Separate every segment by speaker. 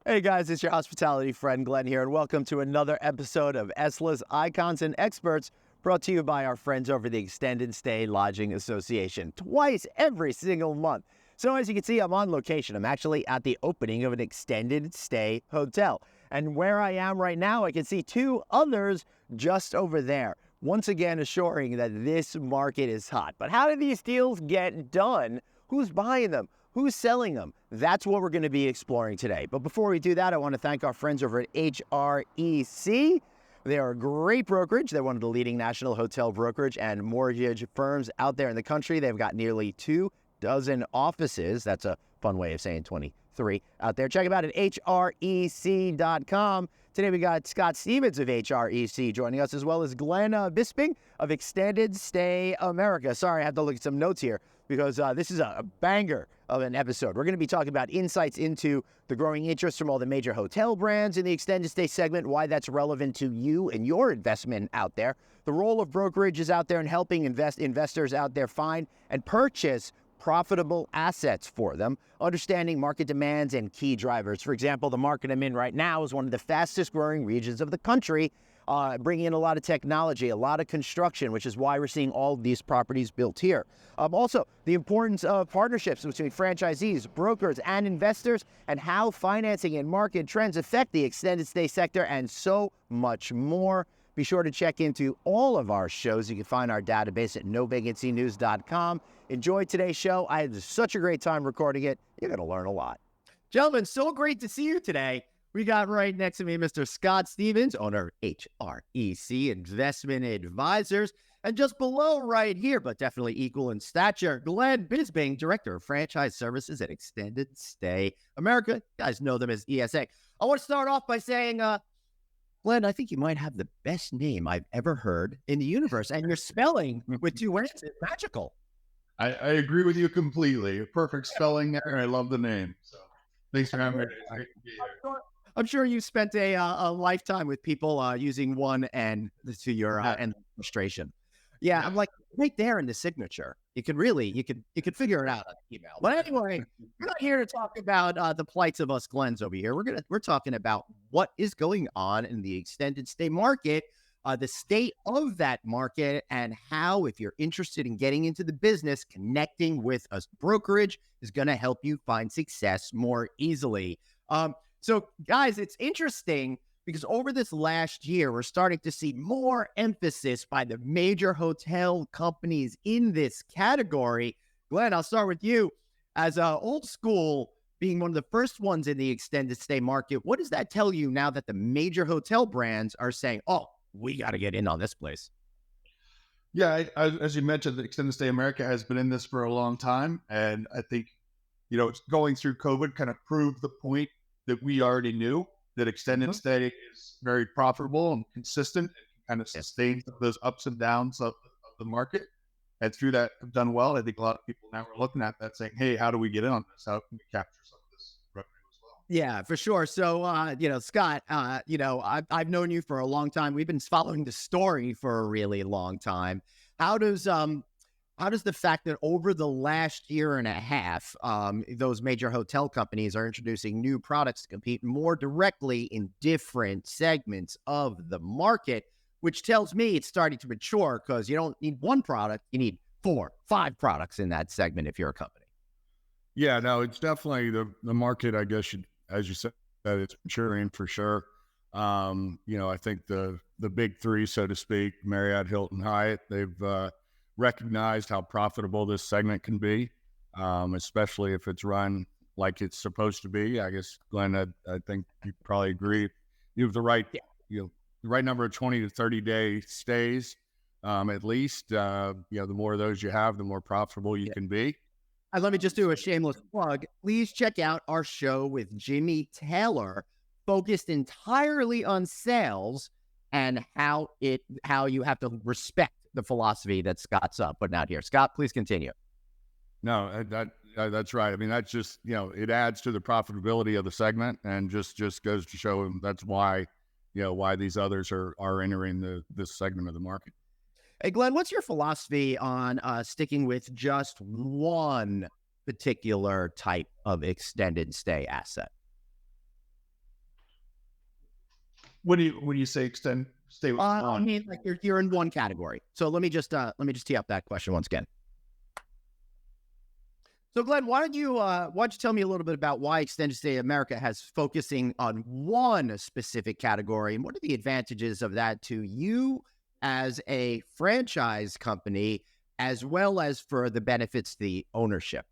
Speaker 1: Hey guys, it's your hospitality friend Glenn here, and welcome to another episode of ESLA's Icons and Experts, brought to you by our friends over the Extended Stay Lodging Association, twice every single month. So as you can see, I'm on location. I'm actually at the opening of an extended stay hotel. And where I am right now, I can see two others just over there. Once again, assuring that this market is hot. But how do these deals get done? Who's buying them? Who's selling them? That's what we're going to be exploring today. But before we do that, I want to thank our friends over at HREC. They are a great brokerage. They're one of the leading national hotel brokerage and mortgage firms out there in the country. They've got nearly 24 offices. That's a fun way of saying 23 out there. Check them out at HREC.com. Today we got Scott Stevens of HREC joining us, as well as Glenn Bisbing of Extended Stay America. Sorry, I have to look at some notes here because this is a banger of an episode. We're going to be talking about insights into the growing interest from all the major hotel brands in the extended stay segment, why that's relevant to you and your investment out there, the role of brokerages out there in helping investors out there find and purchase profitable assets for them, understanding market demands and key drivers. For example, the market I'm in right now is one of the fastest growing regions of the country, bringing in a lot of technology, a lot of construction, which is why we're seeing all of these properties built here. Also, the importance of partnerships between franchisees, brokers, and investors, and how financing and market trends affect the extended stay sector, and so much more. Be sure to check into all of our shows. You can find our database at novacancynews.com. Enjoy today's show. I had such a great time recording it. You're going to learn a lot. Gentlemen, so great to see you today. We got right next to me Mr. Scott Stevens, owner of HREC Investment Advisors. And just below right here, but definitely equal in stature, Glenn Bisbing, Director of Franchise Services at Extended Stay America. You guys know them as ESLA. I want to start off by saying, Glenn, I think you might have the best name I've ever heard in the universe. And your spelling with two N's is magical.
Speaker 2: I agree with you completely. Perfect spelling there. I love the name. So thanks for having me.
Speaker 1: I'm sure you spent a lifetime with people using one N to your N illustration. Yeah, I'm like right there in the signature. You could figure it out on email. But anyway, we're not here to talk about the plights of us Glens over here. We're talking about what is going on in the extended stay market, the state of that market, and how, if you're interested in getting into the business, connecting with a brokerage is going to help you find success more easily. So guys, it's interesting because over this last year, we're starting to see more emphasis by the major hotel companies in this category. Glenn, I'll start with you. As old school, being one of the first ones in the extended stay market, what does that tell you now that the major hotel brands are saying, oh, we got to get in on this place?
Speaker 2: Yeah, as you mentioned, the Extended Stay America has been in this for a long time. And I think, going through COVID kind of proved the point that we already knew, that extended stay is very profitable and consistent and kind of sustains those ups and downs of the market. And through that, have done well. I think a lot of people now are looking at that saying, hey, how do we get in on this? How can we capture some of this revenue as well?
Speaker 1: Yeah, for sure. So, Scott, I've known you for a long time. We've been following the story for a really long time. How does the fact that over the last year and a half, those major hotel companies are introducing new products to compete more directly in different segments of the market, which tells me it's starting to mature because you don't need one product, you need 4, 5 products in that segment if you're a company.
Speaker 2: Yeah, no, it's definitely the market, I guess, as you said, that it's maturing for sure. I think the big three, so to speak, Marriott, Hilton, Hyatt, they've recognized how profitable this segment can be, especially if it's run like it's supposed to be. I guess, Glenn, I think you probably agree. You have the right, the right number of 20 to 30 day stays, at least. The more of those you have, the more profitable you can be.
Speaker 1: And let me just do a shameless plug. Please check out our show with Jimmy Taylor, focused entirely on sales and how you have to respect the philosophy that Scott's putting out here. Scott, please continue.
Speaker 2: No, that's right. I mean, that's just, it adds to the profitability of the segment and just goes to show that's why, why these others are entering this segment of the market.
Speaker 1: Hey, Glenn, what's your philosophy on sticking with just one particular type of extended stay asset?
Speaker 3: When you say extend stay with
Speaker 1: I
Speaker 3: on?
Speaker 1: mean, like you're in one category. So let me just tee up that question once again. So Glenn, why don't you tell me a little bit about why Extended Stay America has focusing on one specific category, and what are the advantages of that to you as a franchise company, as well as for the benefits to the ownership?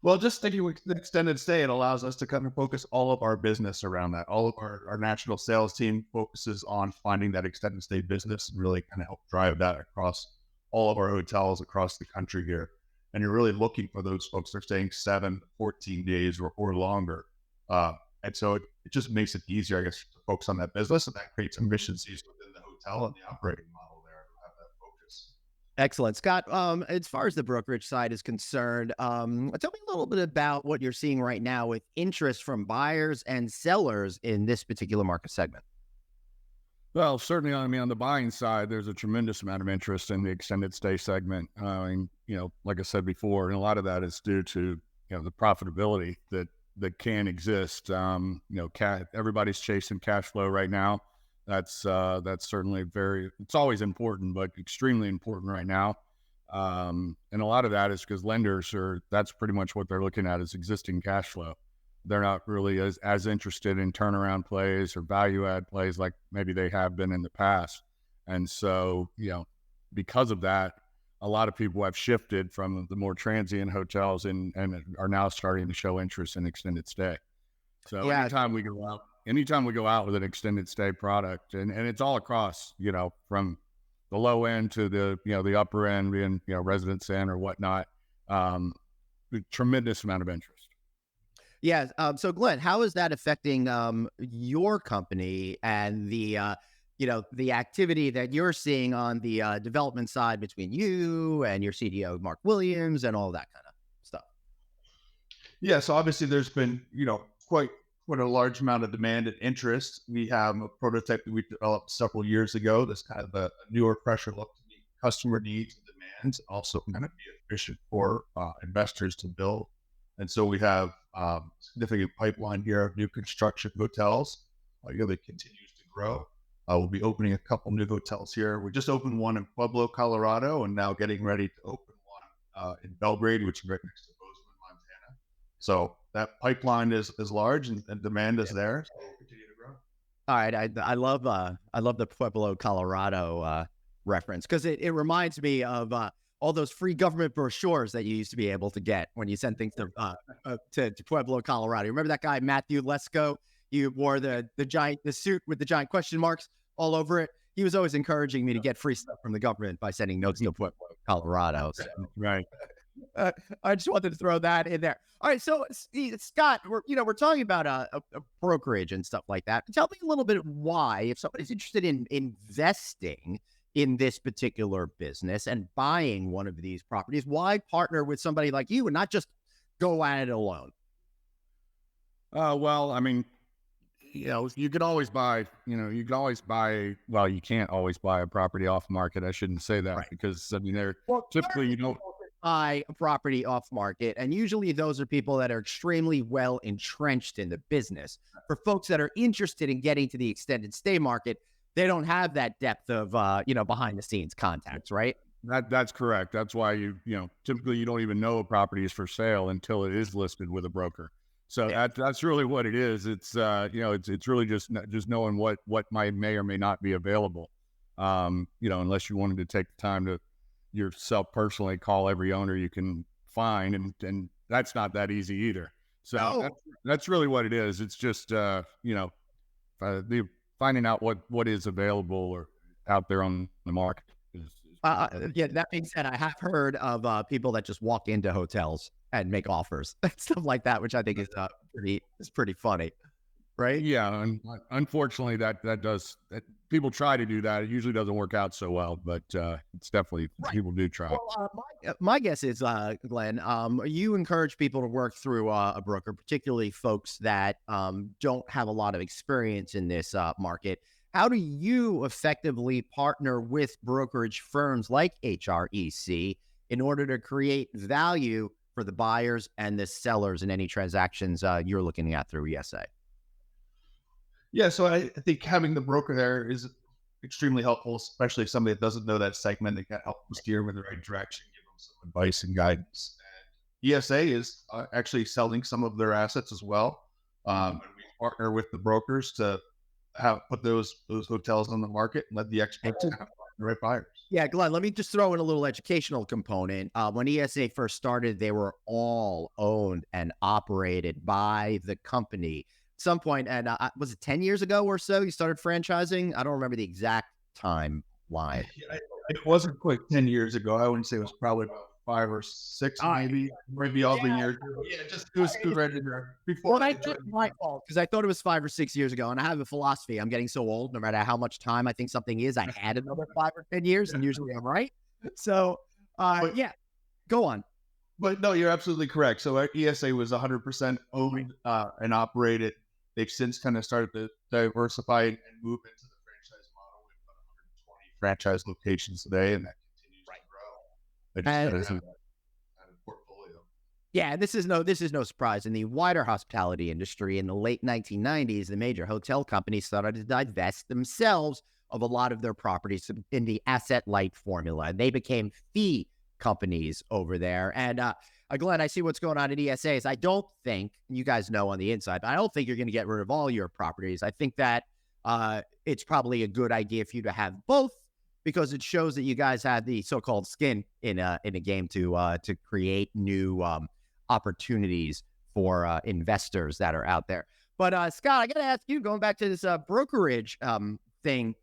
Speaker 3: Well, just sticking with the extended stay, it allows us to kind of focus all of our business around that. All of our national sales team focuses on finding that extended stay business and really kind of help drive that across all of our hotels across the country here. And you're really looking for those folks that are staying 7, 14 days or longer. And so it just makes it easier, I guess, to focus on that business, and that creates efficiencies within the hotel and the operating model there to have that focus.
Speaker 1: Excellent, Scott. As far as the brokerage side is concerned, tell me a little bit about what you're seeing right now with interest from buyers and sellers in this particular market segment.
Speaker 2: Well, certainly, I mean, on the buying side, there's a tremendous amount of interest in the extended stay segment. Like I said before, and a lot of that is due to, the profitability that can exist. Everybody's chasing cash flow right now. That's certainly it's always important, but extremely important right now. And a lot of that is because that's pretty much what they're looking at is existing cash flow. They're not really as interested in turnaround plays or value add plays like maybe they have been in the past. And so, because of that, a lot of people have shifted from the more transient hotels and are now starting to show interest in extended stay. So
Speaker 1: Yeah.
Speaker 2: anytime we go out with an extended stay product, and it's all across, from the low end to the upper end, being, Residence Inn or whatnot, tremendous amount of interest.
Speaker 1: Yeah. So Glenn, how is that affecting your company and the activity that you're seeing on the development side between you and your CDO, Mark Williams, and all that kind of stuff?
Speaker 3: Yeah, so obviously there's been, quite a large amount of demand and interest. We have a prototype that we developed several years ago. That's kind of a newer, fresher look to meet customer needs and demands, and also kind of be efficient for investors to build. And so we have significant pipeline here of new construction hotels. That continues to grow. We'll be opening a couple new hotels here. We just opened one in Pueblo, Colorado, and now getting ready to open one in Belgrade, which is right next to Bozeman, Montana. So that pipeline is large and demand is there. So we'll continue to grow.
Speaker 1: All right, I love the Pueblo, Colorado reference, because it reminds me of all those free government brochures that you used to be able to get when you sent things to Pueblo, Colorado. Remember that guy Matthew Lesko? You wore the suit with the giant question marks all over it. He was always encouraging me to get free stuff from the government by sending notes to Pueblo, Colorado. So.
Speaker 2: Right.
Speaker 1: I just wanted to throw that in there. All right, so Scott, we're talking about a brokerage and stuff like that. Tell me a little bit why, if somebody's interested in investing in this particular business and buying one of these properties, why partner with somebody like you and not just go at it alone?
Speaker 2: Well, I mean, you could always buy, well, you can't always buy a property off market. I shouldn't say that, right? Because they're typically,
Speaker 1: buy a property off market. And usually those are people that are extremely well entrenched in the business. For folks that are interested in getting to the extended stay market, they don't have that depth of, behind the scenes contacts, right?
Speaker 2: That's correct. That's why typically you don't even know a property is for sale until it is listed with a broker. So that's really what it is. It's it's really just knowing what may or may not be available. Unless you wanted to take the time to yourself personally call every owner you can find, and that's not that easy either. So that's really what it is. It's just finding out what is available or out there on the market.
Speaker 1: That being said, I have heard of people that just walk into hotels and make offers and stuff like that, which I think is pretty funny, right?
Speaker 2: Yeah, and unfortunately, that people try to do that. It usually doesn't work out so well, but it's definitely right. People do try.
Speaker 1: Well, my guess is, Glenn, you encourage people to work through a broker, particularly folks that don't have a lot of experience in this market. How do you effectively partner with brokerage firms like HREC in order to create value for the buyers and the sellers in any transactions you're looking at through ESA?
Speaker 3: Yeah, so I think having the broker there is extremely helpful, especially if somebody that doesn't know that segment. They can help them steer them in the right direction, give them some advice and guidance. And ESA is actually selling some of their assets as well. And we partner with the brokers to put those hotels on the market and let the experts kind of find the right buyers.
Speaker 1: Yeah, Glenn, let me just throw in a little educational component. When ESA first started, they were all owned and operated by the company. At some point, and was it 10 years ago or so, you started franchising? I don't remember the exact timeline.
Speaker 3: It wasn't quite 10 years ago. I wouldn't say it was probably about 5 or 6, maybe all the years. Yeah, it was right in there before.
Speaker 1: Well, that's my fault because I thought it was 5 or 6 years ago, and I have a philosophy. I'm getting so old. No matter how much time I think something is, I add another 5 or 10 years, and usually I'm right. So, yeah, go on.
Speaker 3: But no, you're absolutely correct. So our ESA was 100% owned and operated. They've since kind of started to diversify and move into the franchise model with about 120 franchise locations today, and that continues to grow. They just have a portfolio.
Speaker 1: Yeah, this is no surprise. In the wider hospitality industry in the late 1990s, the major hotel companies started to divest themselves of a lot of their properties in the asset-light formula. They became fee companies over there. And Glenn, I see what's going on at ESAs. I don't think, you guys know on the inside, but I don't think you're going to get rid of all your properties. I think that it's probably a good idea for you to have both, because it shows that you guys had the so-called skin in a game to create new opportunities for investors that are out there. But Scott, I got to ask you, going back to this brokerage thing,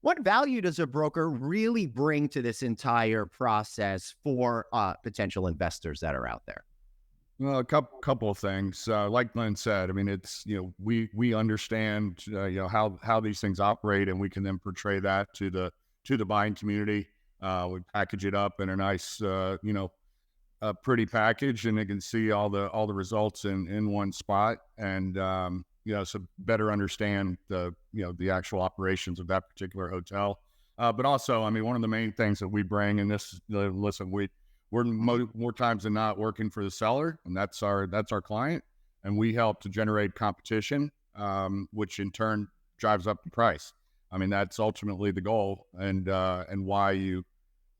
Speaker 1: what value does a broker really bring to this entire process for potential investors that are out there?
Speaker 2: Well, a couple of things. Like Glenn said, I mean, it's, we understand, how these things operate, and we can then portray that to the buying community. We package it up in a nice, a pretty package, and they can see all the results in one spot, and so better understand the actual operations of that particular hotel. But also, I mean, one of the main things that we bring, and this, listen, we're more times than not working for the seller, and that's our client, and we help to generate competition, which in turn drives up the price. I mean, that's ultimately the goal, and why you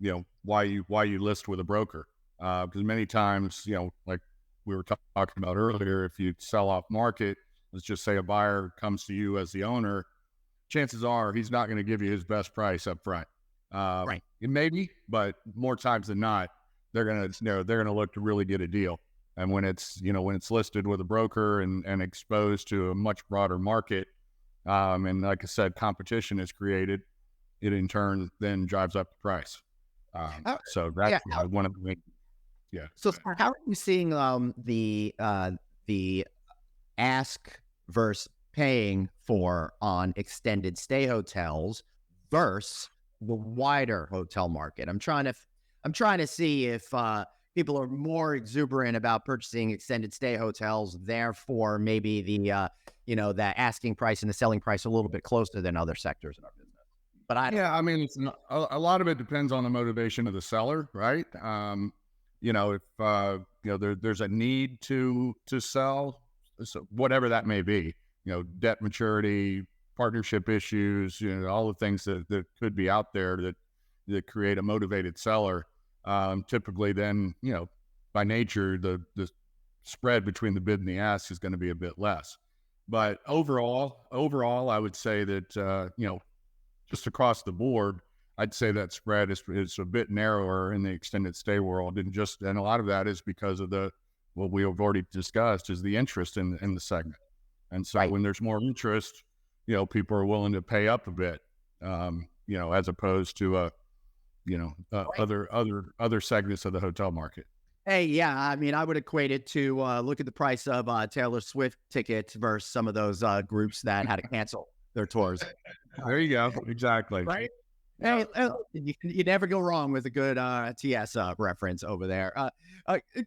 Speaker 2: list with a broker. Because many times, like we were talking about earlier, if you sell off market, let's just say a buyer comes to you as the owner, chances are he's not going to give you his best price up front.
Speaker 1: Right.
Speaker 2: It may be, but more times than not, they're going to look to really get a deal. And when it's listed with a broker and exposed to a much broader market, and like I said, competition is created, it in turn then drives up the price. So that's one of the. Yeah.
Speaker 1: So how are you seeing the ask versus paying for on extended stay hotels versus the wider hotel market? I'm trying to see if people are more exuberant about purchasing extended stay hotels, therefore maybe the asking price and the selling price a little bit closer than other sectors in our business. But
Speaker 2: I mean, it's not, a lot of it depends on the motivation of the seller, right? If there's a need to sell, so whatever that may be, debt maturity, partnership issues, all the things that could be out there that create a motivated seller. Typically then, by nature, the spread between the bid and the ask is going to be a bit less. But overall, I would say that, just across the board, I'd say that spread is a bit narrower in the extended stay world, and a lot of that is because of what we have already discussed, is the interest in the segment. And so when there's more interest, people are willing to pay up a bit, as opposed to other segments of the hotel market.
Speaker 1: Hey, yeah, I mean, I would equate it to look at the price of Taylor Swift tickets versus some of those groups that had to cancel their tours.
Speaker 2: There you go. Exactly.
Speaker 1: Right. Hey, you never go wrong with a good TS reference over there.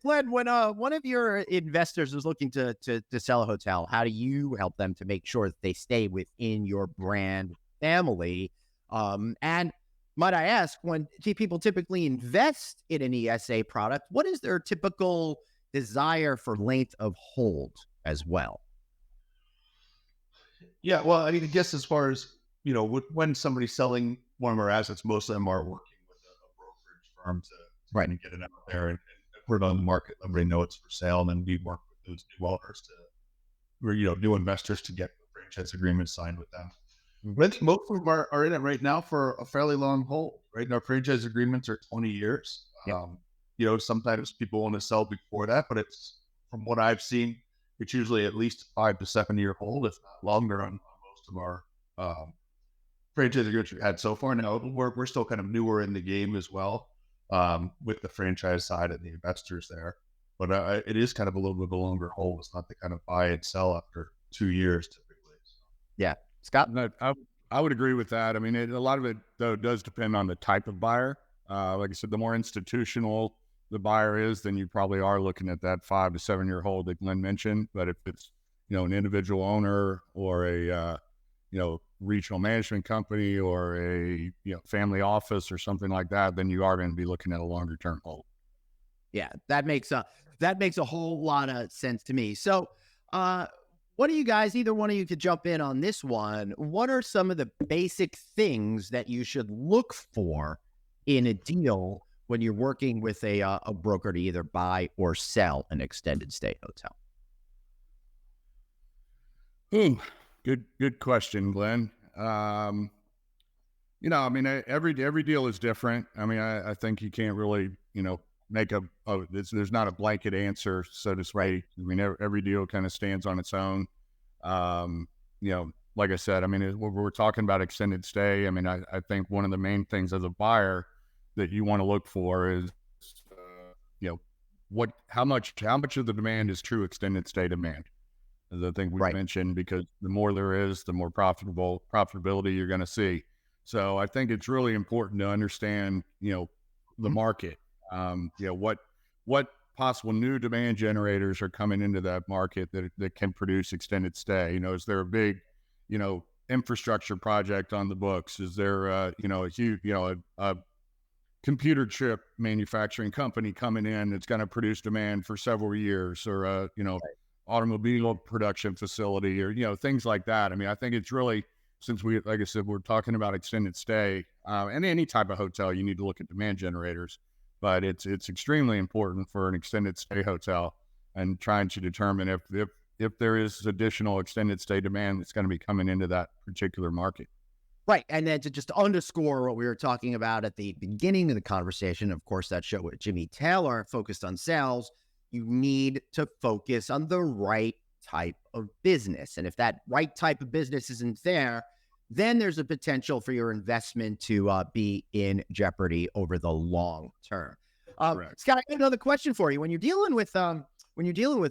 Speaker 1: Glenn, when one of your investors is looking to sell a hotel, how do you help them to make sure that they stay within your brand family? And might I ask, when people typically invest in an ESA product, what is their typical desire for length of hold as well?
Speaker 3: Yeah, well, I mean, I guess as far as, when somebody's selling one of our assets, most of them are working with a brokerage firm to
Speaker 1: Right.
Speaker 3: kind of get it out there and put it on the market. Everybody know it's for sale. And then we work with those new owners or, new investors to get the franchise agreement signed with them. But I think most of them are in it right now for a fairly long hold, right? And our franchise agreements are 20 years.
Speaker 1: Yep.
Speaker 3: Sometimes people want to sell before that, but it's, from what I've seen, it's usually at least 5 to 7 year hold, if not longer, on most of our franchise agreements we've had so far. Now we're still kind of newer in the game as well, with the franchise side and the investors there. But it is kind of a little bit of a longer hold. It's not the kind of buy and sell after 2 years typically. So.
Speaker 1: Yeah. Scott?
Speaker 2: No, I would agree with that. I mean, a lot of it, though, does depend on the type of buyer. Like I said, the more institutional the buyer is, then you probably are looking at that 5 to 7 year hold that Glenn mentioned. But if it's, an individual owner or a, regional management company or a, family office or something like that, then you are going to be looking at a longer term hold.
Speaker 1: Yeah, that makes a whole lot of sense to me. So, what do you guys, either one of you could jump in on this one. What are some of the basic things that you should look for in a deal when you're working with a broker to either buy or sell an extended stay hotel?
Speaker 2: Good question, Glenn. I mean, every deal is different. I mean, I think you can't really, make there's not a blanket answer, so to speak.
Speaker 1: Right.
Speaker 2: I mean, every deal kind of stands on its own. Like I said, I mean, we're talking about extended stay. I mean, I think one of the main things as a buyer that you want to look for is, how much of the demand is true extended stay demand. As I think we mentioned, because the more there is, the more profitability you're going to see. So I think it's really important to understand, the market. What possible new demand generators are coming into that market that can produce extended stay? Is there a big, infrastructure project on the books? Is there, a huge, a computer chip manufacturing company coming in that's going to produce demand for several years, or automobile production facility, or things like that. I mean, I think it's really, since like I said, we're talking about extended stay, and any type of hotel, you need to look at demand generators. But it's extremely important for an extended stay hotel, and trying to determine if there is additional extended stay demand that's going to be coming into that particular market.
Speaker 1: Right. And then to just underscore what we were talking about at the beginning of the conversation, of course, that show with Jimmy Taylor focused on sales, you need to focus on the right type of business. And if that right type of business isn't there, then there's a potential for your investment to be in jeopardy over the long term. Scott, I got another question for you. When you're dealing with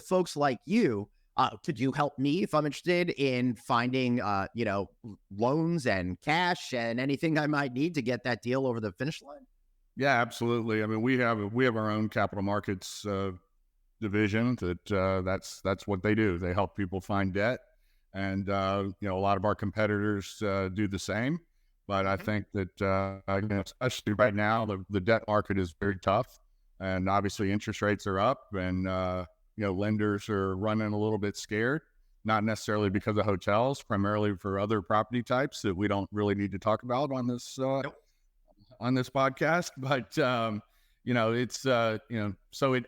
Speaker 1: folks like you, could you help me if I'm interested in finding, loans and cash and anything I might need to get that deal over the finish line?
Speaker 2: Yeah, absolutely. I mean, we have our own capital markets division that's what they do. They help people find debt, and a lot of our competitors do the same. But I think that especially right now, the debt market is very tough, and obviously interest rates are up, and lenders are running a little bit scared. Not necessarily because of hotels, primarily for other property types that we don't really need to talk about on this on this podcast. But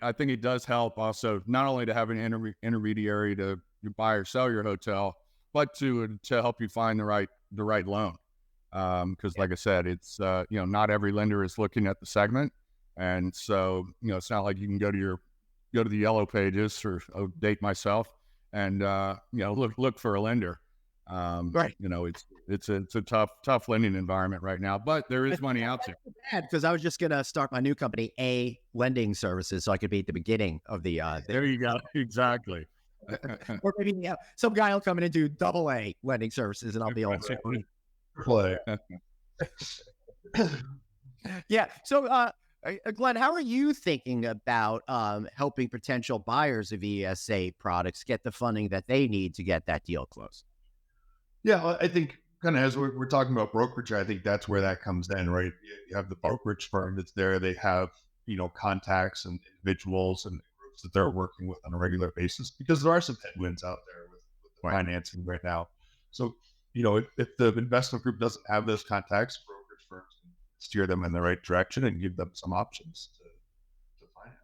Speaker 2: I think it does help also, not only to have an intermediary to buy or sell your hotel, but to help you find the right loan. Because like I said, it's not every lender is looking at the segment, and so it's not like you can go to the yellow pages, or date myself, and look for a lender.
Speaker 1: Right.
Speaker 2: It's a tough lending environment right now, but there is money out there.
Speaker 1: Because I was just going to start my new company, A Lending Services, so I could be at the beginning of the.
Speaker 2: There you go. Exactly.
Speaker 1: Or maybe some guy will come in and do AA Lending Services, and I'll be all
Speaker 3: Play.
Speaker 1: Yeah. So, Glenn, how are you thinking about helping potential buyers of ESA products get the funding that they need to get that deal closed?
Speaker 3: Yeah, well, I think kind of as we're talking about brokerage, I think that's where that comes in, right? You have the brokerage firm that's there. They have, contacts and individuals and groups that they're working with on a regular basis, because there are some headwinds out there with the financing right now. So, if the investment group doesn't have those contacts, brokerage firms can steer them in the right direction and give them some options to finance.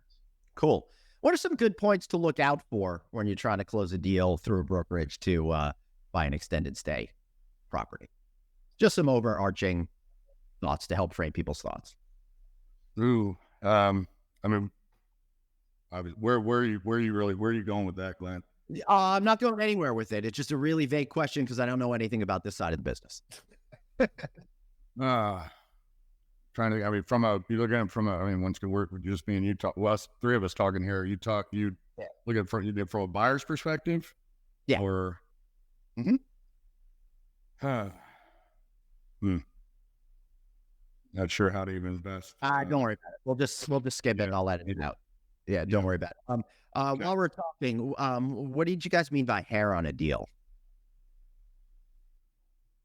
Speaker 1: Cool. What are some good points to look out for when you're trying to close a deal through a brokerage to buy an extended stay property? Just some overarching thoughts to help frame people's thoughts.
Speaker 2: Ooh, I mean, where are you going with that, Glenn?
Speaker 1: I'm not going anywhere with it. It's just a really vague question because I don't know anything about this side of the business.
Speaker 2: Trying to, I mean, you look at it from one's going to work with just me and you talk. Well, us, three of us talking here. You look at it from a buyer's perspective,
Speaker 1: yeah,
Speaker 2: or, not sure how to even invest.
Speaker 1: don't worry about it. We'll just skip it and I'll let it out. Yeah, don't worry about it.
Speaker 2: Okay.
Speaker 1: While we're talking, what did you guys mean by hair on a deal?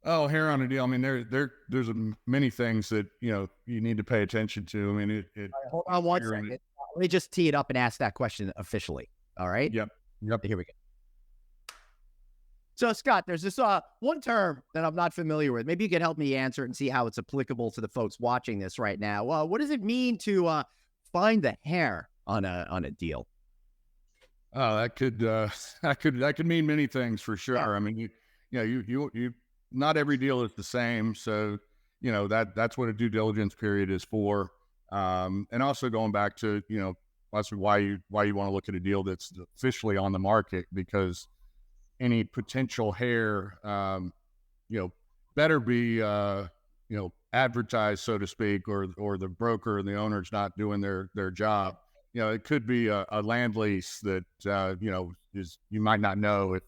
Speaker 2: Oh, hair on a deal. I mean, there's many things that you need to pay attention to. I mean,
Speaker 1: Hold on one second. Let me just tee it up and ask that question officially. All right.
Speaker 2: Yep.
Speaker 1: Here we go. So, Scott, there's this one term that I'm not familiar with. Maybe you could help me answer it and see how it's applicable to the folks watching this right now. What does it mean to find the hair on a deal?
Speaker 2: Oh, that could mean many things for sure. Yeah. I mean, you not every deal is the same, so that's what a due diligence period is for. And also going back to that's why you want to look at a deal that's officially on the market, because any potential hair, better be advertised, so to speak, or the broker and the owner's not doing their job. It could be a land lease that is, you might not know if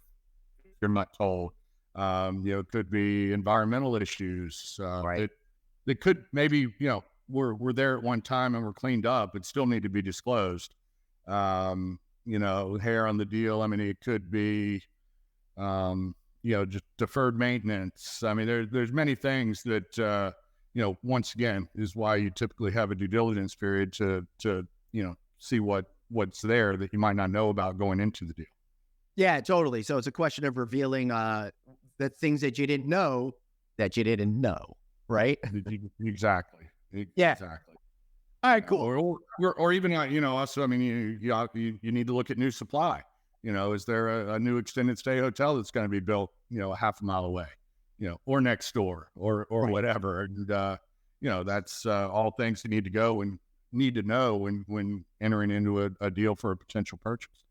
Speaker 2: you're not told. It could be environmental issues.
Speaker 1: Right.
Speaker 2: It could maybe we're there at one time and we're cleaned up, but still need to be disclosed. Hair on the deal. I mean, it could be just deferred maintenance. I mean, there's many things that once again is why you typically have a due diligence period to see what's there that you might not know about going into the deal.
Speaker 1: Yeah, totally. So it's a question of revealing the things that you didn't know, right?
Speaker 2: Exactly.
Speaker 1: Yeah.
Speaker 2: Exactly.
Speaker 1: All right, cool.
Speaker 2: Or even also, I mean, you need to look at new supply. Is there a new extended stay hotel that's going to be built a half a mile away, or next door, or right. Whatever, and that's all things you need to know when entering into a deal for a potential purchase.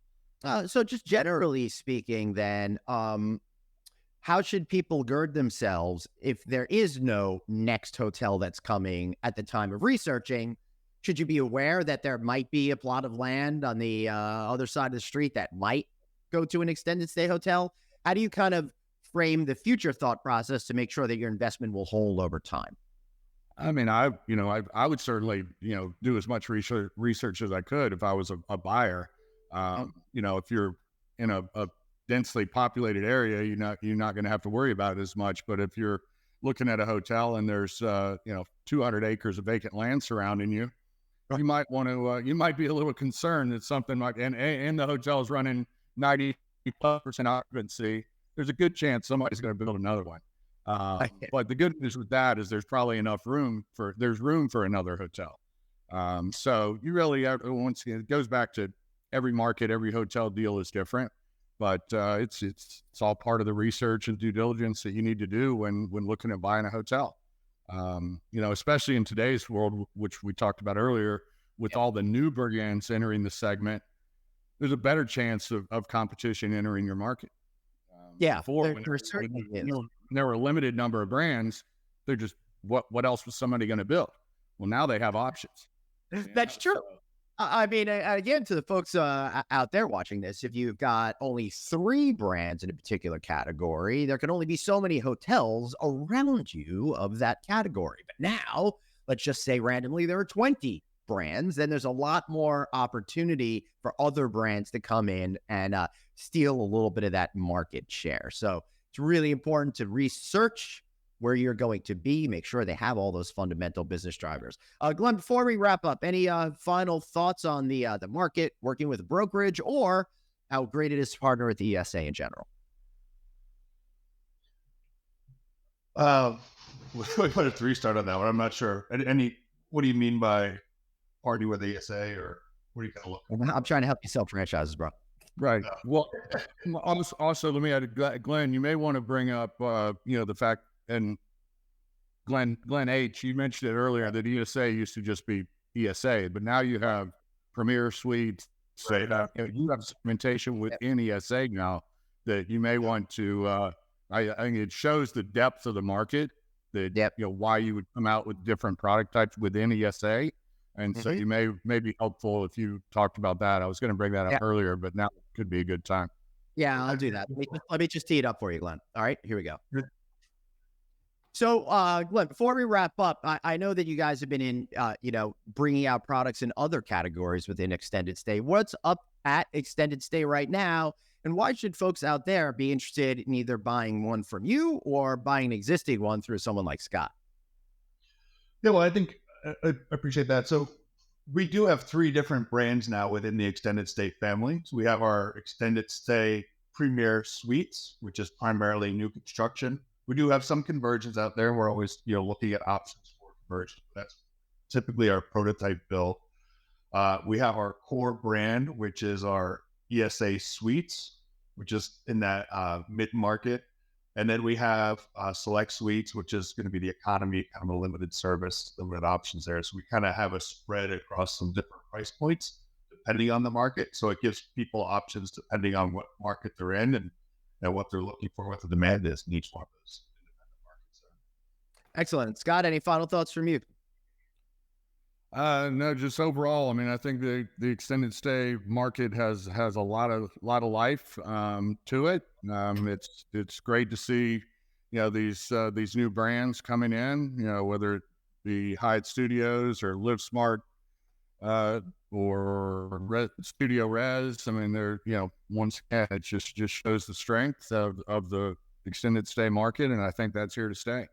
Speaker 1: So just generally speaking, then, how should people gird themselves if there is no next hotel that's coming at the time of researching? Should you be aware that there might be a plot of land on the other side of the street that might go to an extended stay hotel? How do you kind of frame the future thought process to make sure that your investment will hold over time?
Speaker 2: I mean, I would certainly, do as much research as I could if I was a buyer. If you're in a densely populated area, you're not going to have to worry about it as much. But if you're looking at a hotel and there's 200 acres of vacant land surrounding you, you might want to you might be a little concerned that something might, and the hotel is running 90% occupancy. There's a good chance somebody's going to build another one. But the good news with that is there's probably room for another hotel. So you really have, once again, it goes back to every market, every hotel deal is different, but it's all part of the research and due diligence that you need to do when looking at buying a hotel. Especially in today's world, which we talked about earlier, with all the new brands entering the segment, there's a better chance of competition entering your market. Before, there were a limited number of brands. They're just, what else was somebody going to build? Well, now they have options.
Speaker 1: That's true. I mean, again, to the folks out there watching this, if you've got only 3 brands in a particular category, there can only be so many hotels around you of that category. But now, let's just say randomly, there are 20 brands, then there's a lot more opportunity for other brands to come in and steal a little bit of that market share. So it's really important to research where you're going to be, make sure they have all those fundamental business drivers. Glenn, before we wrap up, any final thoughts on the market, working with a brokerage, or how great it is to partner with the ESA in general?
Speaker 3: Uh, we put a 3-star on that one. I'm not sure. What do you mean by party with ESA, or what are you kind of looking
Speaker 1: I'm trying to help you sell franchises, bro.
Speaker 2: Right.
Speaker 3: for?
Speaker 2: Well, also let me add, Glenn, you may want to bring up, the fact, and Glenn H, you mentioned it earlier that ESA used to just be ESA, but now you have Premier Suites.
Speaker 3: Right.
Speaker 2: You have segmentation within ESA now that you may want to. I think it shows the depth of the market. That why you would come out with different product types within ESA, and so you may be helpful if you talked about that. I was going to bring that up earlier, but now could be a good time.
Speaker 1: Yeah, I'll do that. Let me just tee it up for you, Glenn. All right, here we go. So, Glenn, before we wrap up, I know that you guys have been in, bringing out products in other categories within extended stay. What's up at extended stay right now? And why should folks out there be interested in either buying one from you or buying an existing one through someone like Scott?
Speaker 3: Yeah, well, I think I appreciate that. So we do have 3 different brands now within the extended stay family. So we have our extended stay Premier Suites, which is primarily new construction. We do have some conversions out there. We're always, looking at options for conversion. That's typically our prototype build. We have our core brand, which is our ESA Suites, which is in that mid-market. And then we have Select Suites, which is going to be the economy, kind of a limited service, limited options there. So we kind of have a spread across some different price points, depending on the market. So it gives people options depending on what market they're in and what they're looking for, what the demand is in each one of those independent markets.
Speaker 2: Excellent.
Speaker 1: Scott, any final thoughts from you?
Speaker 2: No, just overall, I mean, I think the extended stay market has a lot of life to it. It's great to see, these new brands coming in, whether it be Hyatt Studios or Live Smart or Studio Res. I mean, they're, once again, it just shows the strength of the extended stay market, and I think that's here to stay.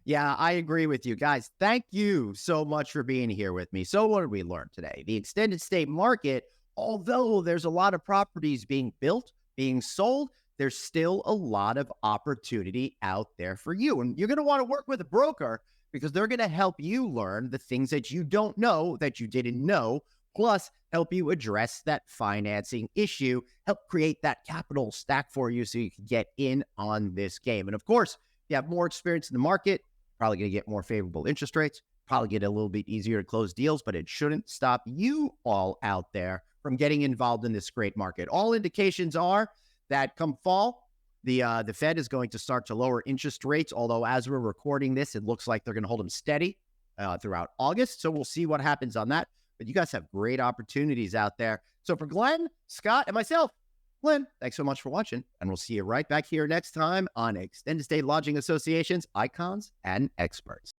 Speaker 1: Yeah, I agree with you guys. Thank you so much for being here with me. So what did we learn today? The extended stay market, although there's a lot of properties being built, being sold, there's still a lot of opportunity out there for you. And you're going to want to work with a broker because they're going to help you learn the things that you don't know, that you didn't know, plus help you address that financing issue, help create that capital stack for you so you can get in on this game. And of course, you have more experience in the market, probably going to get more favorable interest rates, probably get a little bit easier to close deals, but it shouldn't stop you all out there from getting involved in this great market. All indications are that come fall, the Fed is going to start to lower interest rates, although as we're recording this, it looks like they're going to hold them steady throughout August. So we'll see what happens on that. But you guys have great opportunities out there. So for Glenn, Scott, and myself, Glenn, thanks so much for watching, and we'll see you right back here next time on Extended Stay Lodging Association's Icons and Experts.